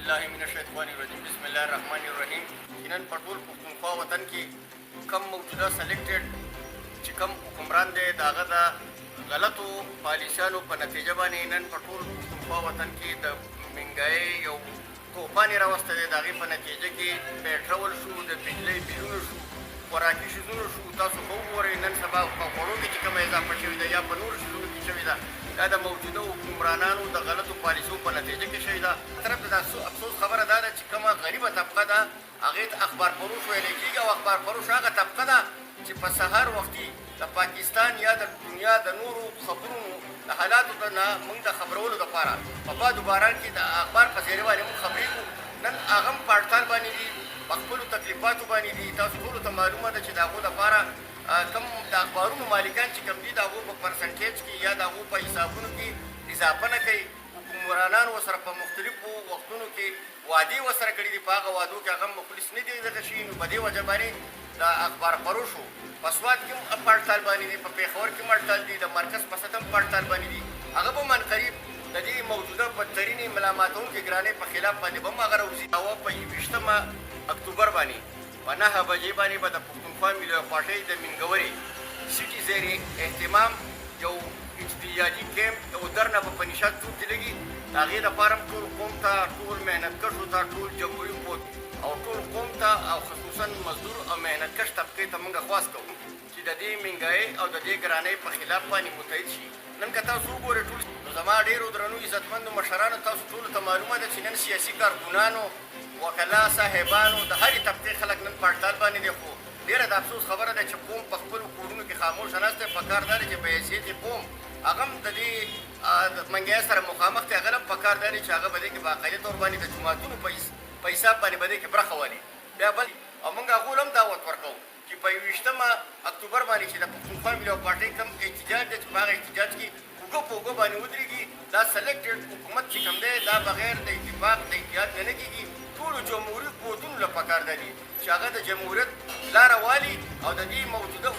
بالله من الشیطان الرجیم بسم الله الرحمن الرحیم. نن په ټول پښتونخوا وطن کې کم موجوده سلیکټډ چې کم حکمران دی د هغه د غلطو پالیسیانو په نتیجه باندې نن په ټول پښتونخوا وطن کې د مهنګایۍ یو طوفان یې راوستی دی. د هغې په نتیجه کې پیټرول شو، د بجلۍ بیلونه شو، خوراکي شیزونه شو. تاسو به وګورئ نن سبا په خوړو کې چې کومه اضافه شوې ده یا په نورو شیزونو کې شوې ده، دا د موجوده حکمرانانو د غلطو پالیسیو په نتیجه کې شوې ده. طرف ته د افسوس خبره دا ده چې کومه غریبه طبقه ده هغې ته اخبار فروش ویلی کېږي، او اخبار فروش هغه طبقه ده چې په سهار وختي د پاکستان یا د دنیا د نورو خبرونو د حالاتو نه موږ د خبرولو دپاره په باد و باران کې د اخبار په ذریعه باندې موږ خبرېږو. نن هغه هم په اړتال باندې دي، په خپلو تکلیفاتو باندې دي. تاسو ټولو ته معلومه ده چې د هغو دپاره کوم د اخبارونو مالکان چې کوم دي د هغو په پرسنټیج کې یا د هغو په حسابونو کې اضافه نه کوي. حکمرانان ورسره په مختلفو وختونو کې وعدې ورسره کړي دي، په هغه وعدو کې هغه مخلص نه دي دغه شي. نو په دې وجه باندې د اخبار فروشو په سوات کې هم په اړتال باندې دي، په پېښور کې هم اړتال دي، د مرکز په سطح هم په اړتال باندې دي. هغه به من قریب د دې موجوده بدترینې ملامتونکې ګرانۍ په خلاف باندې به هم هغه راوځي. او په 21 اکتوبر باندې په 9 بجې باندې به د پښتونخوا ملي پارټۍ د مینګورې سیټي زیر اهتمام یو اجتیاجي کیمپ د اودر نه په نشاط څوک کې لګي. د هغې دپاره هم ټول قوم ته، ټول محنتکشو ته، ټول جمهوري قوت او ټول قوم ته او خصوصا مزدور او محنتکش طبقې ته موږ خواست کوو چې د دې مهنګایۍ او د دې ګرانۍ په خلاف باندې متحد شي. نن که تاسو وګورئ ټول نو زما ډېرو درنو عزتمندو مشرانو، تاسو ټولو ته معلومه ده چې نن سیاسي کارکونانو، وکلا صاحبانو، د هرې طبقې خلک نن په اړتال باندې دي. خو ډېره د افسوس خبره ده چې قوم په خپلو کورونو کې خاموشه ناست دی. پکار دا دی چې په حیثیت قوم هغه هم د دې منګیه سره مخامخ دی. هغه هم پکار دا دی چې هغه به دې کې باقاعده طور باندې د جوماتونو په حساب باندې به دې کې برخه والي. بیا بل او موږ هغو هم دعوت ورکوو چې په 21 اکتوبر باندې چې د پښتونخوا ملي پارټۍ کوم احتجاج دی چې په هغه احتجاج کې اوږه په اوږه باندې ودرېږي. دا سلیکټډ حکومت چې کوم دی دا بغیر د اتفاق د اتحاد نه کېږي. ټولو جمهوري قوتونو له پکار دا دي چې هغه د جمهوریت لاره والي او د دې موجوده